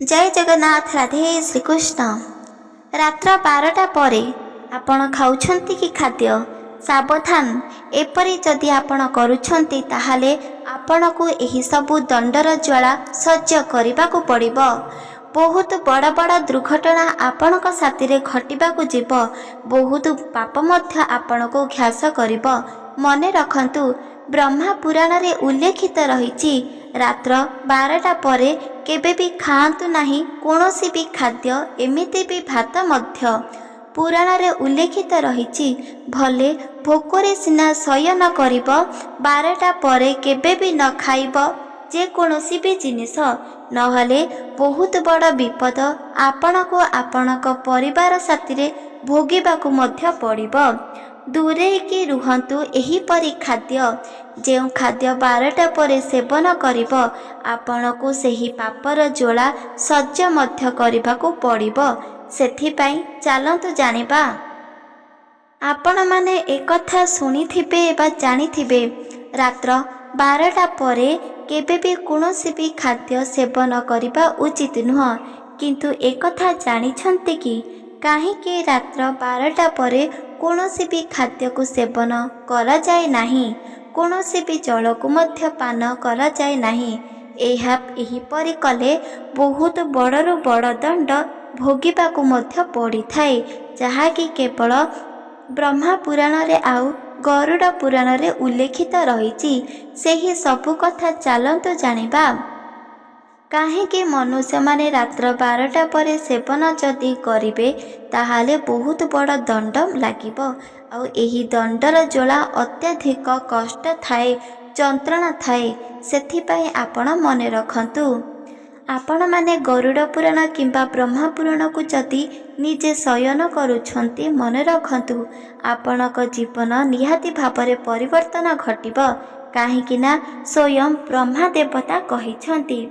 जय जगन्नाथ। राधे श्रीकृष्ण। रात्र 12टा परे आपण खाउछंती कि खाद्य सावधान। एपरी जदि आपण करूछंती ताहाले आपणको एही सबु दंडर ज्वाला सह्य करबाकू पड़िबो। बहुत बड़ बड़ दुर्घटना आपणक साथीरे घटिबाकू जीव। बहुत पाप मध्य आपणको घ्यास करिबो। मने रखंतु ब्रह्मा पुराण रे उल्लेखित रहिछि रात्र 12टा परे केबे भी खाआंतु नाही कोनोसी भी खाद्य, एमिति भी भात मध्य। पुराण रे उल्लेखित रहिछि भले भोकरे सिना शयन करिब, 12टा परे केबे भी न खाइब जे कोनोसी भी जिनिस, नहले बहुत बड़ विपद आपणको आपणक परिवार साथीरे भोगिबाकू मध्य पड़िबो। दूरेकी रुहंतु एहीपरि खाद्य। जे खाद्य 12टा परे सेवन करिब आपणको सेही पापर जोला सह्य मध्य करिबाकू पड़िबो। सेथिपाई चालंतु जानिबा। आपण माने एकथा शुणिथिबे बा जानिथिबे रात्र 12टा परे केबे भी कोनोसी भी खाद्य सेवन करिबा उचित नुह। किंतु एकथा जानिछंती कि काहेकि रात्र 12टा परे कोनोसी भी खाद्य को सेवन करा जाए नाही, कोनोसी भी जल को मध्य पान करा जाए नाही। एहीपरि कले बहुत बड़रू बड़ दंड भोगिबाकू मध्य पड़ी थाए, जहाँकि केवल ब्रह्मा पुराण रे आउ गरुड़ पुराण रे उल्लेखित रहिछि। सेही सबु कथा चालंतु जानिबा। काहेकि मनुष्य माने रात्र 12टा परे सेवन जदि करिवे ताहाले बहुत बड़ दंड लागिबो। आउ एही दंडर जोला अत्यधिक कष्ट थाए, जंत्रणा थाए। सेथिपाई आपण मने रखंतु। आपण माने गरुड़ पुराण किंबा ब्रह्मा पुराण को जदि निजे शयन करूछंती, मने रखंतु आपणक जीवन निहाती भाबरे परिवर्तन घटिबो। काहेकि ना स्वयं ब्रह्मा देवता कहिछंती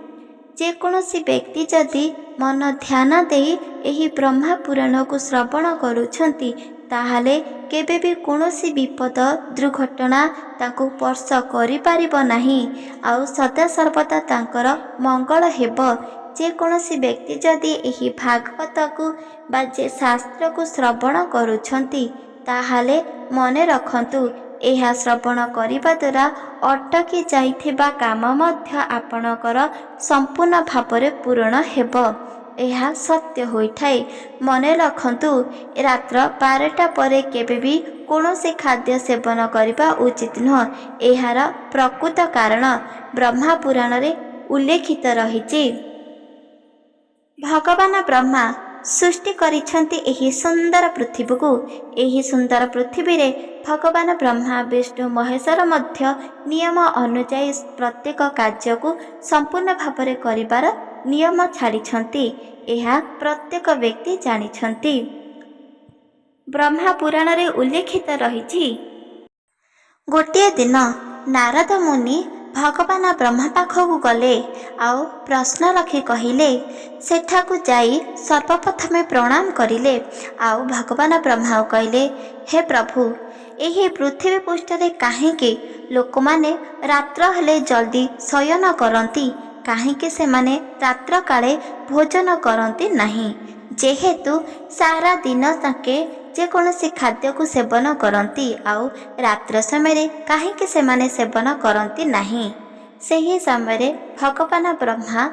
जे कोनोसी व्यक्ति जदि मन ध्यान देई एही ब्रह्मा पुराण को श्रवण करूछंती ताहाले केबे भी कोनोसी विपद दुर्घटना ताको स्पर्श करि पारिबो नाही। आउ सदा सर्वदा तांकर मंगल हेबो। जे कोनोसी व्यक्ति जदि एही भागवत को बा जे शास्त्र को श्रवण करूछंती ताहाले मने रखंतु एहा श्रवण करिबा द्वारा अटकी जाइथिबा काम मध्य आपणकर संपूर्ण भावरे पूर्ण हेबो। एहा सत्य होइठाए। मने रखंतु रात्र 12टा परे केबे भी कोनोसी खाद्य सेवन करिबा उचित नुह। एहार प्रकृत कारण ब्रह्मा पुराण रे उल्लेखित रहिछि। भगवान ब्रह्मा सृष्टि करिछंती एही सुंदर पृथ्वी को। एही सुंदर पृथ्वी रे भगवान ब्रह्मा विष्णु महेश्वर मध्य नियम अनुसार प्रत्येक कार्य को संपूर्ण भावरे करिबार नियम छाड़िछंती। एहा प्रत्येक व्यक्ति जानिछंती। ब्रह्मा पुराण रे उल्लेखित रहिछि गोटे दिन नारद मुनि भगवान ब्रह्मा पाखकु गले। आउ प्रश्न रखी कहिले। सेठाकु जाई सर्वप्रथमे प्रणाम करिले। आउ भगवान ब्रह्मा कहले, हे प्रभु, एही पृथ्वी पृष्ठरे काहेकि लोक माने रात्र हेले जल्दी शयन करंती? काहेकि से माने रात्र काले भोजन करंती नहीं? जेहेतु सारा दिन ताके जे कोनोसी खाद्य को सेवन करंती, आउ रात्र समय काहेकि से माने सेवन करंती नहीं? सेही समय भगवान ब्रह्मा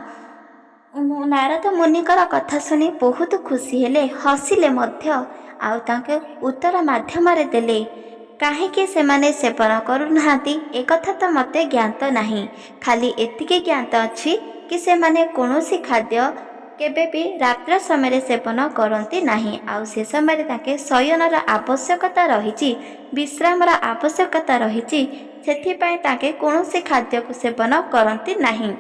नारद मुनिकर कथा सुनी बहुत खुशी हेले, हसिले मध्य। आउ ताके उत्तर माध्यम रे देले। काहेकि से माने सेवन करूनाहांती एकथा तो मते ज्ञात नहीं। खाली एतिके ज्ञात अछि कि से माने कोनोसी खाद्य केबे भी रात्र समय सेवन करती नहीं। आउ से समय ताके शयनर आवश्यकता रहिछि, विश्रामर आवश्यकता रहिछि। सेथिपाई ताके कोनोसी खाद्य को सेवन करती नहीं।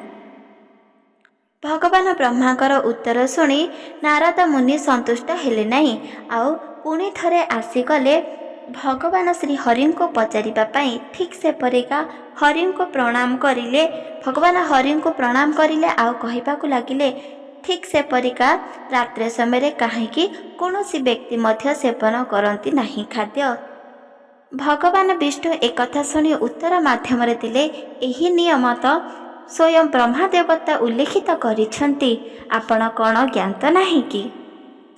भगवान ब्रह्माकर उत्तर शुणी नारद मुनि संतुष्ट हेले नहीं। आउ पुणी थरे आसीगले भगवान श्री हरि को पचारिबा पाई। ठीक से परिका हरि को प्रणाम करिले। भगवान हरि को प्रणाम करिले। आउ कहिबाकू लागिले, ठीक से परिका रात्र समय काहेकि कोनोसी व्यक्ति मध्य सेवन करती नहीं खाद्य। भगवान विष्णु एकथा शुणी उत्तर माध्यम देले, एही नियम तो ସ୍ୱୟଂ ବ୍ରହ୍ମା ଦେବତା ଉଲ୍ଲେଖିତ କରିଛନ୍ତି। ଆପଣ କ'ଣ ଜ୍ଞାତ ନାହିଁ କି?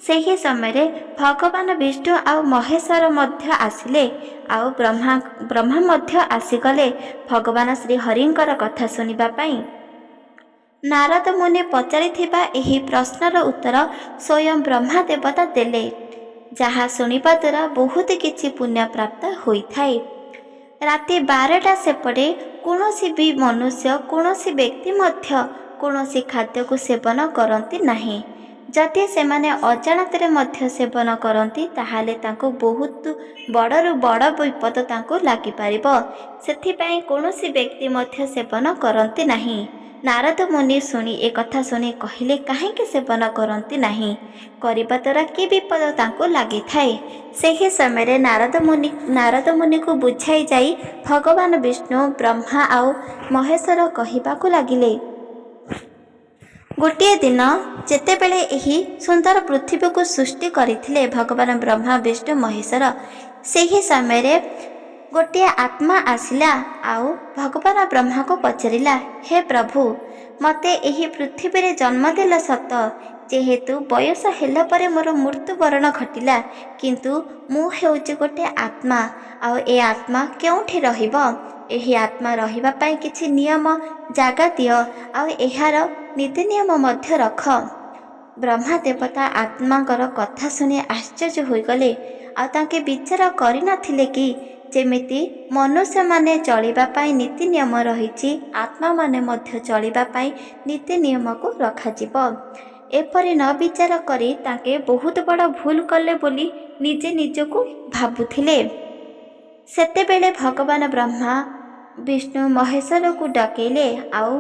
ସେହି ସମୟରେ ଭଗବାନ ବିଷ୍ଣୁ ଆଉ ମହେଶ୍ୱର ମଧ୍ୟ ଆସିଲେ, ଆଉ ବ୍ରହ୍ମା ମଧ୍ୟ ଆସିଗଲେ ଭଗବାନ ଶ୍ରୀହରିଙ୍କର କଥା ଶୁଣିବା ପାଇଁ। ନାରଦ ମୁନି ପଚାରିଥିବା ଏହି ପ୍ରଶ୍ନର ଉତ୍ତର ସ୍ୱୟଂ ବ୍ରହ୍ମା ଦେବତା ଦେଲେ, ଯାହା ଶୁଣିବା ଦ୍ୱାରା ବହୁତ କିଛି ପୁଣ୍ୟ ପ୍ରାପ୍ତ ହୋଇଥାଏ। ରାତି 12ଟା ସେପଟେ କୌଣସି ବି ମନୁଷ୍ୟ, କୌଣସି ବ୍ୟକ୍ତି ମଧ୍ୟ କୌଣସି ଖାଦ୍ୟକୁ ସେବନ କରନ୍ତି ନାହିଁ। ଯଦି ସେମାନେ ଅଜାଣତରେ ମଧ୍ୟ ସେବନ କରନ୍ତି ତାହେଲେ ତାଙ୍କୁ ବହୁତ ବଡ଼ରୁ ବଡ଼ ବିପଦ ତାଙ୍କୁ ଲାଗିପାରିବ। ସେଥିପାଇଁ କୌଣସି ବ୍ୟକ୍ତି ମଧ୍ୟ ସେବନ କରନ୍ତି ନାହିଁ। ନାରଦ ମୁନି ଏକଥା ଶୁଣି କହିଲେ, କାହିଁକି ସେବନ କରନ୍ତି ନାହିଁ? କରିବା ଦ୍ୱାରା କି ବିପଦ ତାଙ୍କୁ ଲାଗିଥାଏ? ସେହି ସମୟରେ ନାରଦ ମୁନିକୁ ବୁଝାଇ ଯାଇ ଭଗବାନ ବିଷ୍ଣୁ, ବ୍ରହ୍ମା ଆଉ ମହେଶ୍ୱର କହିବାକୁ ଲାଗିଲେ, ଗୋଟିଏ ଦିନ ଯେତେବେଳେ ଏହି ସୁନ୍ଦର ପୃଥିବୀକୁ ସୃଷ୍ଟି କରିଥିଲେ ଭଗବାନ ବ୍ରହ୍ମା, ବିଷ୍ଣୁ, ମହେଶ୍ୱର, ସେହି ସମୟରେ ଗୋଟିଏ ଆତ୍ମା ଆସିଲା ଆଉ ଭଗବାନ ବ୍ରହ୍ମାକୁ ପଚାରିଲା, ହେ ପ୍ରଭୁ, ମୋତେ ଏହି ପୃଥିବୀରେ ଜନ୍ମ ଦେଲ ସତ, ଯେହେତୁ ବୟସ ହେଲା ପରେ ମୋର ମୃତ୍ୟୁବରଣ ଘଟିଲା, କିନ୍ତୁ ମୁଁ ହେଉଛି ଗୋଟିଏ ଆତ୍ମା, ଆଉ ଏ ଆତ୍ମା କେଉଁଠି ରହିବ? ଏହି ଆତ୍ମା ରହିବା ପାଇଁ କିଛି ନିୟମ ଜାଗା ଦିଅ, ଆଉ ଏହାର ନୀତି ନିୟମ ମଧ୍ୟ ରଖ। ବ୍ରହ୍ମା ଦେବତା ଆତ୍ମାଙ୍କର କଥା ଶୁଣି ଆଶ୍ଚର୍ଯ୍ୟ ହୋଇଗଲେ, ଆଉ ତାଙ୍କେ ବିଚାର କରିନଥିଲେ କି ଯେମିତି ମନୁଷ୍ୟମାନେ ଚଳିବା ପାଇଁ ନୀତି ନିୟମ ରହିଛି, ଆତ୍ମାମାନେ ମଧ୍ୟ ଚଳିବା ପାଇଁ ନୀତି ନିୟମକୁ ରଖାଯିବ। ଏପରି ନ ବିଚାର କରି ତାଙ୍କେ ବହୁତ ବଡ଼ ଭୁଲ କଲେ ବୋଲି ନିଜେ ନିଜକୁ ଭାବୁଥିଲେ। ସେତେବେଳେ ଭଗବାନ ବ୍ରହ୍ମା, ବିଷ୍ଣୁ, ମହେଶ୍ୱରକୁ ଡକେଇଲେ ଆଉ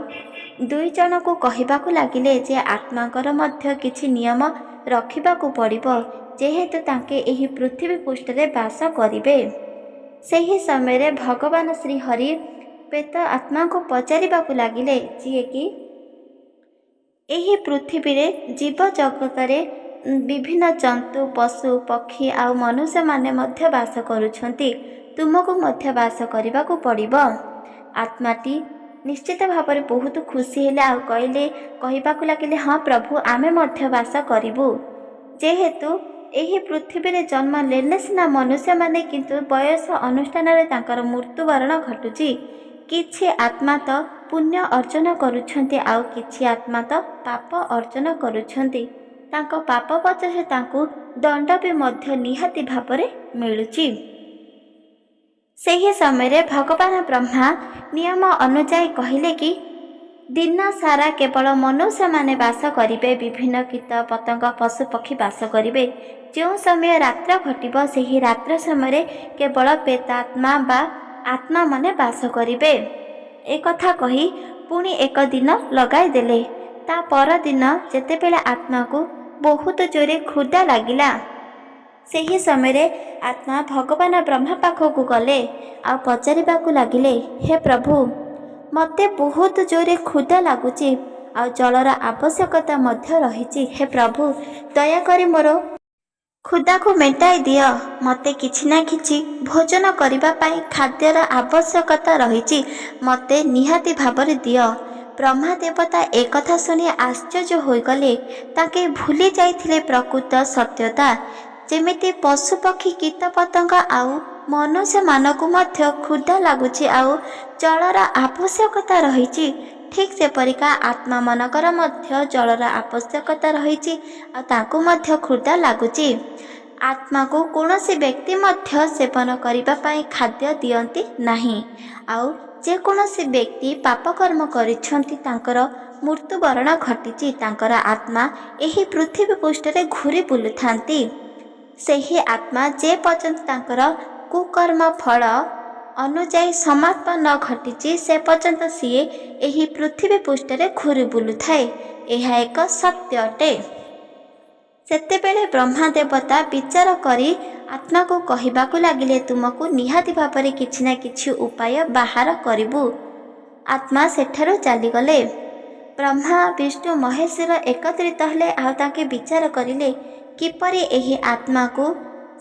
ଦୁଇ ଜଣଙ୍କୁ କହିବାକୁ ଲାଗିଲେ ଯେ ଆତ୍ମାଙ୍କର ମଧ୍ୟ କିଛି ନିୟମ ରଖିବାକୁ ପଡ଼ିବ, ଯେହେତୁ ତାଙ୍କେ ଏହି ପୃଥିବୀ ପୃଷ୍ଠରେ ବାସ କରିବେ। ସେହି ସମୟରେ ଭଗବାନ ଶ୍ରୀହରି ପ୍ରେତ ଆତ୍ମାଙ୍କୁ ପଚାରିବାକୁ ଲାଗିଲେ, ଯିଏକି ଏହି ପୃଥିବୀରେ ଜୀବ ଜଗତରେ ବିଭିନ୍ନ ଜନ୍ତୁ, ପଶୁ, ପକ୍ଷୀ ଆଉ ମନୁଷ୍ୟମାନେ ମଧ୍ୟ ବାସ କରୁଛନ୍ତି, ତୁମକୁ ମଧ୍ୟ ବାସ କରିବାକୁ ପଡ଼ିବ। ଆତ୍ମାଟି ନିଶ୍ଚିତ ଭାବରେ ବହୁତ ଖୁସି ହେଲେ ଆଉ କହିବାକୁ ଲାଗିଲେ, ହଁ ପ୍ରଭୁ, ଆମେ ମଧ୍ୟ ବାସ କରିବୁ। ଯେହେତୁ ଏହି ପୃଥିବୀରେ ଜନ୍ମ ନେଲେ ସିନା ମନୁଷ୍ୟମାନେ, କିନ୍ତୁ ବୟସ ଅନୁଷ୍ଠାନରେ ତାଙ୍କର ମୃତ୍ୟୁବରଣ ଘଟୁଛି। କିଛି ଆତ୍ମା ତ ପୁଣ୍ୟ ଅର୍ଜନ କରୁଛନ୍ତି, ଆଉ କିଛି ଆତ୍ମା ତ ପାପ ଅର୍ଜନ କରୁଛନ୍ତି। ତାଙ୍କ ପାପ ପଛରେ ତାଙ୍କୁ ଦଣ୍ଡ ବି ମଧ୍ୟ ନିହାତି ଭାବରେ ମିଳୁଛି। ସେହି ସମୟରେ ଭଗବାନ ବ୍ରହ୍ମା ନିୟମ ଅନୁଯାୟୀ କହିଲେ କି ଦିନ ସାରା କେବଳ ମନୁଷ୍ୟମାନେ ବାସ କରିବେ, ବିଭିନ୍ନ କୀଟ ପତଙ୍ଗ, ପଶୁ ପକ୍ଷୀ ବାସ କରିବେ। ଯେଉଁ ସମୟ ରାତ୍ର ଘଟିବ, ସେହି ରାତ୍ର ସମୟରେ କେବଳ ପ୍ରେତାତ୍ମା ବା ଆତ୍ମାମାନେ ବାସ କରିବେ। ଏକଥା କହି ପୁଣି ଏକ ଦିନ ଲଗାଇ ଦେଲେ। ତା ପରଦିନ ଯେତେବେଳେ ଆତ୍ମାକୁ ବହୁତ ଜୋରେ କ୍ଷୁଧା ଲାଗିଲା, ସେହି ସମୟରେ ଆତ୍ମା ଭଗବାନ ବ୍ରହ୍ମା ପାଖକୁ ଗଲେ ଆଉ ପଚାରିବାକୁ ଲାଗିଲେ, ହେ ପ୍ରଭୁ, ମୋତେ ବହୁତ ଜୋରେ କ୍ଷୁଧା ଲାଗୁଛି ଆଉ ଜଳର ଆବଶ୍ୟକତା ମଧ୍ୟ ରହିଛି। ହେ ପ୍ରଭୁ, ଦୟାକରି ମୋର କ୍ଷୁଧାକୁ ମେଣ୍ଟାଇ ଦିଅ। ମୋତେ କିଛି ନା କିଛି ଭୋଜନ କରିବା ପାଇଁ ଖାଦ୍ୟର ଆବଶ୍ୟକତା ରହିଛି, ମୋତେ ନିହାତି ଭାବରେ ଦିଅ। ବ୍ରହ୍ମା ଦେବତା ଏକଥା ଶୁଣି ଆଶ୍ଚର୍ଯ୍ୟ ହୋଇଗଲେ। ତାଙ୍କେ ଭୁଲି ଯାଇଥିଲେ ପ୍ରକୃତ ସତ୍ୟତା, ଯେମିତି ପଶୁପକ୍ଷୀ, କୀଟ ପତଙ୍ଗ ଆଉ ମନୁଷ୍ୟମାନଙ୍କୁ ମଧ୍ୟ କ୍ଷୁଧା ଲାଗୁଛି ଆଉ ଜଳର ଆବଶ୍ୟକତା ରହିଛି। ଠିକ୍ ସେପରିକା ଆତ୍ମାମାନଙ୍କର ମଧ୍ୟ ଜଳର ଆବଶ୍ୟକତା ରହିଛି ଆଉ ତାଙ୍କୁ ମଧ୍ୟ କ୍ଷୁଧା ଲାଗୁଛି। ଆତ୍ମାକୁ କୌଣସି ବ୍ୟକ୍ତି ମଧ୍ୟ ସେବନ କରିବା ପାଇଁ ଖାଦ୍ୟ ଦିଅନ୍ତି ନାହିଁ। ଆଉ ଯେକୌଣସି ବ୍ୟକ୍ତି ପାପକର୍ମ କରିଛନ୍ତି, ତାଙ୍କର ମୃତ୍ୟୁବରଣ ଘଟିଛି, ତାଙ୍କର ଆତ୍ମା ଏହି ପୃଥିବୀ ପୃଷ୍ଠରେ ଘୁରି ବୁଲୁଥାନ୍ତି। ସେହି ଆତ୍ମା ଯେ ପର୍ଯ୍ୟନ୍ତ ତାଙ୍କର କୁକର୍ମ ଫଳ ଅନୁଯାୟୀ ସମାପ୍ତ ନ ଘଟିଛି, ସେ ପର୍ଯ୍ୟନ୍ତ ସିଏ ଏହି ପୃଥିବୀ ପୃଷ୍ଠରେ ଘୁରି ବୁଲୁଥାଏ। ଏହା ଏକ ସତ୍ୟ ଅଟେ। ସେତେବେଳେ ବ୍ରହ୍ମା ଦେବତା ବିଚାର କରି ଆତ୍ମାକୁ କହିବାକୁ ଲାଗିଲେ, ତୁମକୁ ନିହାତି ଭାବରେ କିଛି ନା କିଛି ଉପାୟ ବାହାର କରିବୁ। ଆତ୍ମା ସେଠାରୁ ଚାଲିଗଲେ। ବ୍ରହ୍ମା, ବିଷ୍ଣୁ, ମହେଶ୍ୱର ଏକତ୍ରିତ ହେଲେ ଆଉ ତାଙ୍କେ ବିଚାର କରିଲେ, କିପରି ଏହି ଆତ୍ମାକୁ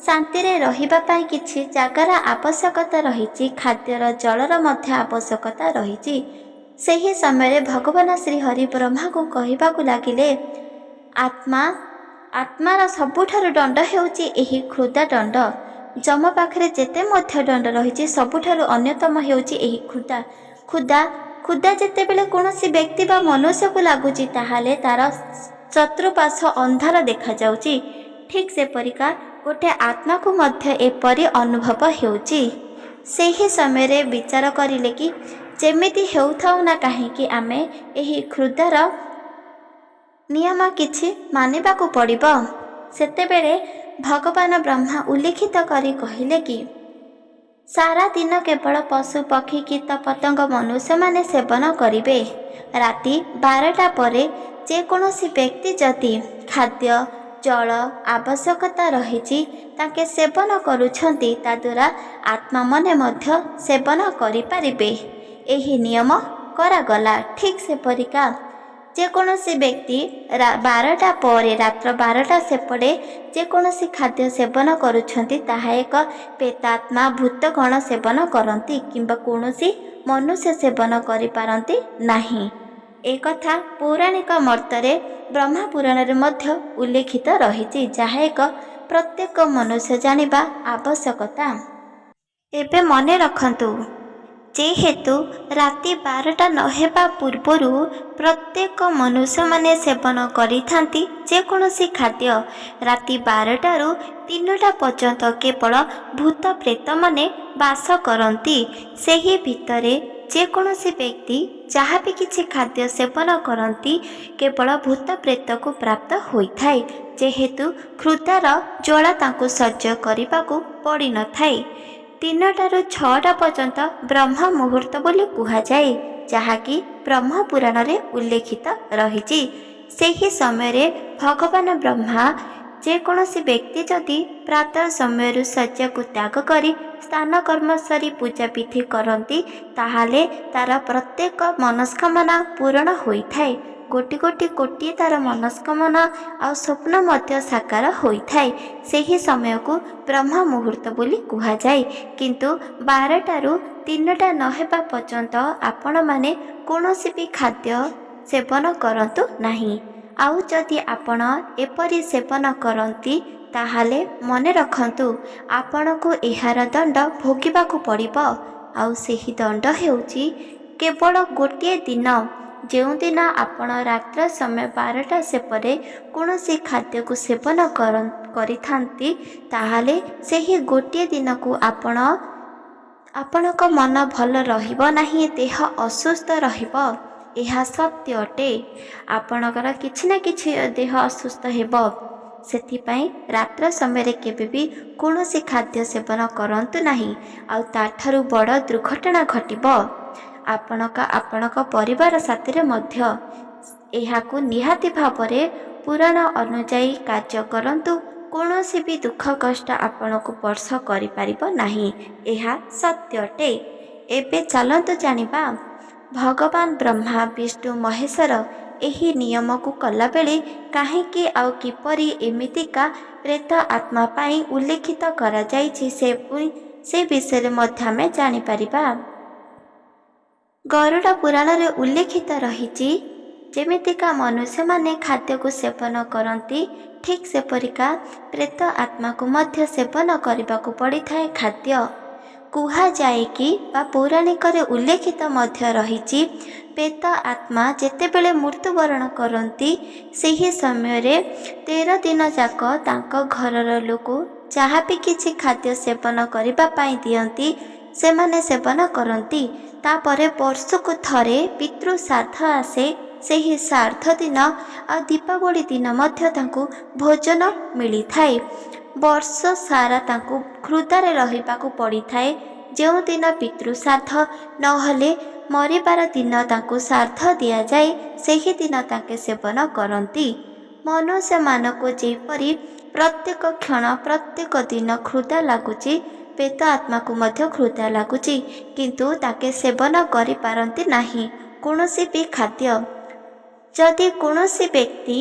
ଶାନ୍ତିରେ ରହିବା ପାଇଁ କିଛି ଜାଗାର ଆବଶ୍ୟକତା ରହିଛି, ଖାଦ୍ୟର, ଜଳର ମଧ୍ୟ ଆବଶ୍ୟକତା ରହିଛି। ସେହି ସମୟରେ ଭଗବାନ ଶ୍ରୀହରି ବ୍ରହ୍ମାକୁ କହିବାକୁ ଲାଗିଲେ, ଆତ୍ମାର ସବୁଠାରୁ ଦଣ୍ଡ ହେଉଛି ଏହି କ୍ଷୁଧା ଦଣ୍ଡ। ଯମ ପାଖରେ ଯେତେ ମଧ୍ୟ ଦଣ୍ଡ ରହିଛି ସବୁଠାରୁ ଅନ୍ୟତମ ହେଉଛି ଏହି କ୍ଷୁଧା ଯେତେବେଳେ କୌଣସି ବ୍ୟକ୍ତି ବା ମନୁଷ୍ୟକୁ ଲାଗୁଛି ତାହେଲେ ତାର ଚତୁଃପାର୍ଶ୍ୱ ଅନ୍ଧାର ଦେଖାଯାଉଛି। ଠିକ୍ ସେପରିକା ଗୋଟେ ଆତ୍ମାକୁ ମଧ୍ୟ ଏପରି ଅନୁଭବ ହେଉଛି। ସେହି ସମୟରେ ବିଚାର କରିଲେ କି ଯେମିତି ହେଉଥାଉ ନା କାହିଁକି ଆମେ ଏହି କ୍ଷୁଧାର ନିୟମ କିଛି ମାନିବାକୁ ପଡ଼ିବ। ସେତେବେଳେ ଭଗବାନ ବ୍ରହ୍ମା ଉଲ୍ଲେଖିତ କରି କହିଲେ କି ସାରା ଦିନ କେବଳ ପଶୁ ପକ୍ଷୀ କୀଟ ପତଙ୍ଗ ମନୁଷ୍ୟମାନେ ସେବନ କରିବେ। ରାତି 12ଟା ପରେ ଯେକୌଣସି ବ୍ୟକ୍ତି ଯଦି ଖାଦ୍ୟ ଜଳ ଆବଶ୍ୟକତା ରହିଛି ତାଙ୍କେ ସେବନ କରୁଛନ୍ତି, ତାଦ୍ୱାରା ଆତ୍ମାମାନେ ମଧ୍ୟ ସେବନ କରିପାରିବେ। ଏହି ନିୟମ କରାଗଲା। ଠିକ୍ ସେପରିକା ଯେକୌଣସି ବ୍ୟକ୍ତି 12ଟା ପରେ ରାତ୍ର 12ଟା ସେପଟେ ଯେକୌଣସି ଖାଦ୍ୟ ସେବନ କରୁଛନ୍ତି ତାହା ଏକ ପ୍ରେତାତ୍ମା ଭୂତଗଣ ସେବନ କରନ୍ତି କିମ୍ବା କୌଣସି ମନୁଷ୍ୟ ସେବନ କରିପାରନ୍ତି ନାହିଁ। ଏକଥା ପୌରାଣିକ ମତରେ ବ୍ରହ୍ମା ପୁରାଣରେ ମଧ୍ୟ ଉଲ୍ଲେଖିତ ରହିଛି, ଯାହା ଏକ ପ୍ରତ୍ୟେକ ମନୁଷ୍ୟ ଜାଣିବା ଆବଶ୍ୟକତା। ଏବେ ମନେ ରଖନ୍ତୁ, ଯେହେତୁ ରାତି 12ଟା ନ ହେବା ପୂର୍ବରୁ ପ୍ରତ୍ୟେକ ମନୁଷ୍ୟମାନେ ସେବନ କରିଥାନ୍ତି ଯେକୌଣସି ଖାଦ୍ୟ, ରାତି 12ଟାରୁ 3ଟା ପର୍ଯ୍ୟନ୍ତ କେବଳ ଭୂତ ପ୍ରେତମାନେ ବାସ କରନ୍ତି। ସେହି ଭିତରେ ଯେକୌଣସି ବ୍ୟକ୍ତି ଯାହା ବି କିଛି ଖାଦ୍ୟ ସେବନ କରନ୍ତି କେବଳ ଭୂତ ପ୍ରେତକୁ ପ୍ରାପ୍ତ ହୋଇଥାଏ, ଯେହେତୁ କ୍ଷୁଧାର ଜ୍ୱାଳା ତାଙ୍କୁ ସହ୍ୟ କରିବାକୁ ପଡ଼ିନଥାଏ। 3ଟାରୁ 6ଟା ପର୍ଯ୍ୟନ୍ତ ବ୍ରହ୍ମ ମୁହୂର୍ତ୍ତ ବୋଲି କୁହାଯାଏ, ଯାହାକି ବ୍ରହ୍ମ ପୁରାଣରେ ଉଲ୍ଲେଖିତ ରହିଛି। ସେହି ସମୟରେ ଭଗବାନ ବ୍ରହ୍ମା ଯେକୌଣସି ବ୍ୟକ୍ତି ଯଦି ପ୍ରାତଃ ସମୟରୁ ଶଯ୍ୟାକୁ ତ୍ୟାଗ କରି ସ୍ନାନ କର୍ମ ସାରି ପୂଜାବିଧି କରନ୍ତି ତାହେଲେ ତାର ପ୍ରତ୍ୟେକ ମନସ୍କାମନା ପୂରଣ ହୋଇଥାଏ। କୋଟିଏ ତାର ମନସ୍କାମନା ଆଉ ସ୍ୱପ୍ନ ମଧ୍ୟ ସାକାର ହୋଇଥାଏ। ସେହି ସମୟକୁ ବ୍ରହ୍ମ ମୁହୂର୍ତ୍ତ ବୋଲି କୁହାଯାଏ। କିନ୍ତୁ 12ଟାରୁ 3ଟା ନ ହେବା ପର୍ଯ୍ୟନ୍ତ ଆପଣମାନେ କୌଣସି ବି ଖାଦ୍ୟ ସେବନ କରନ୍ତୁ ନାହିଁ। ଆଉ ଯଦି ଆପଣ ଏପରି ସେବନ କରନ୍ତି ତାହେଲେ ମନେ ରଖନ୍ତୁ ଆପଣଙ୍କୁ ଏହାର ଦଣ୍ଡ ଭୋଗିବାକୁ ପଡ଼ିବ। ଆଉ ସେହି ଦଣ୍ଡ ହେଉଛି କେବଳ ଗୋଟିଏ ଦିନ, ଯେଉଁଦିନ ଆପଣ ରାତ୍ର ସମୟ 12ଟା ସେପରେ କୌଣସି ଖାଦ୍ୟକୁ ସେବନ କରିଥାନ୍ତି ତାହେଲେ ସେହି ଗୋଟିଏ ଦିନକୁ ଆପଣଙ୍କ ମନ ଭଲ ରହିବ ନାହିଁ, ଦେହ ଅସୁସ୍ଥ ରହିବ। ଏହା ସତ୍ୟ ଅଟେ। ଆପଣଙ୍କର କିଛି ନା କିଛି ଦେହ ଅସୁସ୍ଥ ହେବ। ସେଥିପାଇଁ ରାତ୍ର ସମୟରେ କେବେ ବି କୌଣସି ଖାଦ୍ୟ ସେବନ କରନ୍ତୁ ନାହିଁ। ଆଉ ତାଠାରୁ ବଡ଼ ଦୁର୍ଘଟଣା ଘଟିବ ଆପଣଙ୍କ ପରିବାର ସାଥିରେ ମଧ୍ୟ। ଏହାକୁ ନିହାତି ଭାବରେ ପୁରାଣ ଅନୁଯାୟୀ କାର୍ଯ୍ୟ କରନ୍ତୁ। କୌଣସି ବି ଦୁଃଖ କଷ୍ଟ ଆପଣଙ୍କୁ ସ୍ପର୍ଶ କରିପାରିବ ନାହିଁ। ଏହା ସତ୍ୟ ଅଟେ। ଏବେ ଚାଲନ୍ତୁ ଜାଣିବା ଭଗବାନ ବ୍ରହ୍ମା ବିଷ୍ଣୁ ମହେଶ୍ୱର ଏହି ନିୟମକୁ କଲାବେଳେ କାହିଁକି ଆଉ କିପରି ଏମିତିକା ପ୍ରେତ ଆତ୍ମା ପାଇଁ ଉଲ୍ଲେଖିତ କରାଯାଇଛି ସେ ବିଷୟରେ ମଧ୍ୟ ଆମେ ଜାଣିପାରିବା। ଗରୁଡ଼ ପୁରାଣରେ ଉଲ୍ଲେଖିତ ରହିଛି, ଯେମିତିକା ମନୁଷ୍ୟମାନେ ଖାଦ୍ୟକୁ ସେବନ କରନ୍ତି ଠିକ୍ ସେପରିକା ପ୍ରେତ ଆତ୍ମାକୁ ମଧ୍ୟ ସେବନ କରିବାକୁ ପଡ଼ିଥାଏ ଖାଦ୍ୟ। କୁହାଯାଏ କି ବା ପୌରାଣିକରେ ଉଲ୍ଲେଖିତ ମଧ୍ୟ ରହିଛି, ପ୍ରେତ ଆତ୍ମା ଯେତେବେଳେ ମୃତ୍ୟୁବରଣ କରନ୍ତି ସେହି ସମୟରେ 13 ଦିନ ଯାକ ତାଙ୍କ ଘରର ଲୋକ ଯାହା ବି କିଛି ଖାଦ୍ୟ ସେବନ କରିବା ପାଇଁ ଦିଅନ୍ତି ସେମାନେ ସେବନ କରନ୍ତି। ତାପରେ ବର୍ଷକୁ ଥରେ ପିତୃ ଶ୍ରାଦ୍ଧ ଆସେ। ସେହି ଶ୍ରାଦ୍ଧ ଦିନ ଆଉ ଦୀପାବଳି ଦିନ ମଧ୍ୟ ତାଙ୍କୁ ଭୋଜନ ମିଳିଥାଏ। ବର୍ଷ ସାରା ତାଙ୍କୁ କ୍ଷୁଧାରେ ରହିବାକୁ ପଡ଼ିଥାଏ। ଯେଉଁଦିନ ପିତୃ ଶ୍ରାଦ୍ଧ ନହେଲେ ମରିବାର ଦିନ ତାଙ୍କୁ ଶ୍ରାଦ୍ଧ ଦିଆଯାଏ, ସେହିଦିନ ତାଙ୍କେ ସେବନ କରନ୍ତି। ମନୁଷ୍ୟମାନଙ୍କୁ ଯେପରି ପ୍ରତ୍ୟେକ କ୍ଷଣ ପ୍ରତ୍ୟେକ ଦିନ କ୍ଷୁଧା ଲାଗୁଛି, ପ୍ରେତ ଆତ୍ମାକୁ ମଧ୍ୟ କ୍ଷୁଧା ଲାଗୁଛି, କିନ୍ତୁ ତାଙ୍କେ ସେବନ କରିପାରନ୍ତି ନାହିଁ କୌଣସି ବି ଖାଦ୍ୟ। ଯଦି କୌଣସି ବ୍ୟକ୍ତି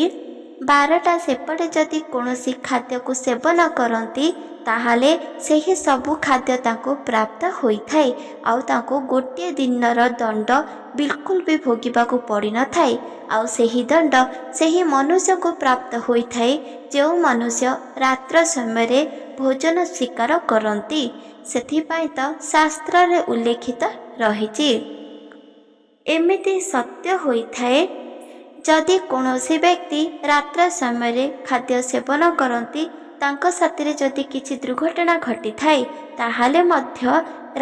12ଟା ସେପଟେ ଯଦି କୌଣସି ଖାଦ୍ୟକୁ ସେବନ କରନ୍ତି ତାହେଲେ ସେହି ସବୁ ଖାଦ୍ୟ ତାଙ୍କୁ ପ୍ରାପ୍ତ ହୋଇଥାଏ ଆଉ ତାଙ୍କୁ ଗୋଟିଏ ଦିନର ଦଣ୍ଡ ବିଲକୁଲ ବି ଭୋଗିବାକୁ ପଡ଼ିନଥାଏ। ଆଉ ସେହି ଦଣ୍ଡ ସେହି ମନୁଷ୍ୟକୁ ପ୍ରାପ୍ତ ହୋଇଥାଏ ଯେଉଁ ମନୁଷ୍ୟ ରାତ୍ର ସମୟରେ ଭୋଜନ ସ୍ୱୀକାର କରନ୍ତି। ସେଥିପାଇଁ ତ ଶାସ୍ତ୍ରରେ ଉଲ୍ଲେଖିତ ରହିଛି। ଏମିତି ସତ୍ୟ ହୋଇଥାଏ ଯଦି କୌଣସି ବ୍ୟକ୍ତି ରାତ୍ର ସମୟରେ ଖାଦ୍ୟ ସେବନ କରନ୍ତି ତାଙ୍କ ସାଥିରେ ଯଦି କିଛି ଦୁର୍ଘଟଣା ଘଟିଥାଏ ତାହେଲେ ମଧ୍ୟ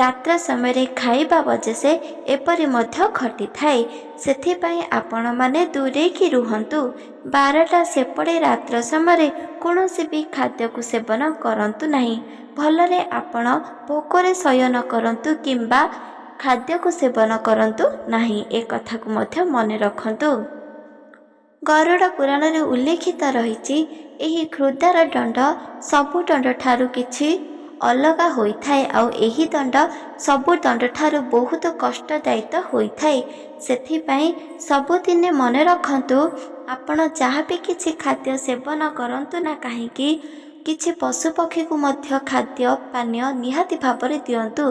ରାତ୍ର ସମୟରେ ଖାଇବା ବଜେସେ ଏପରି ମଧ୍ୟ ଘଟିଥାଏ। ସେଥିପାଇଁ ଆପଣମାନେ ଦୂରେଇକି ରୁହନ୍ତୁ। 12ଟା ସେପଟେ ରାତ୍ର ସମୟରେ କୌଣସି ବି ଖାଦ୍ୟକୁ ସେବନ କରନ୍ତୁ ନାହିଁ। ଭଲରେ ଆପଣ ଭୋକରେ ଶୟନ କରନ୍ତୁ କିମ୍ବା ଖାଦ୍ୟକୁ ସେବନ କରନ୍ତୁ ନାହିଁ। ଏ କଥାକୁ ମଧ୍ୟ ମନେ ରଖନ୍ତୁ। ଗରୁଡ଼ ପୁରାଣରେ ଉଲ୍ଲେଖିତ ରହିଛି ଏହି କ୍ଷୁଧାର ଦଣ୍ଡ ସବୁ ଦଣ୍ଡଠାରୁ କିଛି ଅଲଗା ହୋଇଥାଏ ଆଉ ଏହି ଦଣ୍ଡ ସବୁ ଦଣ୍ଡଠାରୁ ବହୁତ କଷ୍ଟଦାୟିତ ହୋଇଥାଏ। ସେଥିପାଇଁ ସବୁଦିନେ ମନେ ରଖନ୍ତୁ ଆପଣ ଯାହା ବି କିଛି ଖାଦ୍ୟ ସେବନ କରନ୍ତୁ ନା କାହିଁକି କିଛି ପଶୁପକ୍ଷୀକୁ ମଧ୍ୟ ଖାଦ୍ୟ ପାନୀୟ ନିହାତି ଭାବରେ ଦିଅନ୍ତୁ।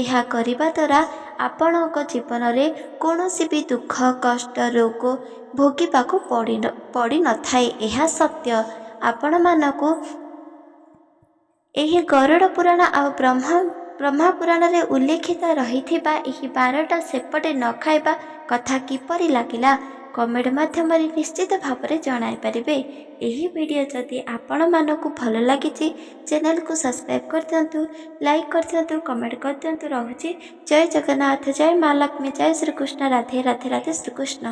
ଏହା କରିବା ଦ୍ୱାରା ଆପଣଙ୍କ ଜୀବନରେ କୌଣସି ବି ଦୁଃଖ କଷ୍ଟ ରୋଗ ଭୋଗିବାକୁ ପଡ଼ିନଥାଏ। ଏହା ସତ୍ୟ। ଆପଣମାନଙ୍କୁ ଏହି ଗରୁଡ଼ ପୁରାଣ ଆଉ ବ୍ରହ୍ମା ପୁରାଣରେ ଉଲ୍ଲେଖିତ ରହିଥିବା ଏହି 12ଟା ସେପଟେ ନ ଖାଇବା କଥା କିପରି ଲାଗିଲା କମେଣ୍ଟ ମାଧ୍ୟମରେ ନିଶ୍ଚିତ ଭାବରେ ଜଣାଇ ପାରିବେ। ଏହି ଭିଡ଼ିଓ ଯଦି ଆପଣମାନଙ୍କୁ ଭଲ ଲାଗିଛି ଚ୍ୟାନେଲକୁ ସବସ୍କ୍ରାଇବ୍ କରିଦିଅନ୍ତୁ, ଲାଇକ୍ କରିଦିଅନ୍ତୁ, କମେଣ୍ଟ କରିଦିଅନ୍ତୁ। ରହୁଛି। ଜୟ ଜଗନ୍ନାଥ, ଜୟ ମା ଲକ୍ଷ୍ମୀ, ଜୟ ଶ୍ରୀକୃଷ୍ଣ, ରାଧେ ରାଧେ ରାଧେ ଶ୍ରୀକୃଷ୍ଣ।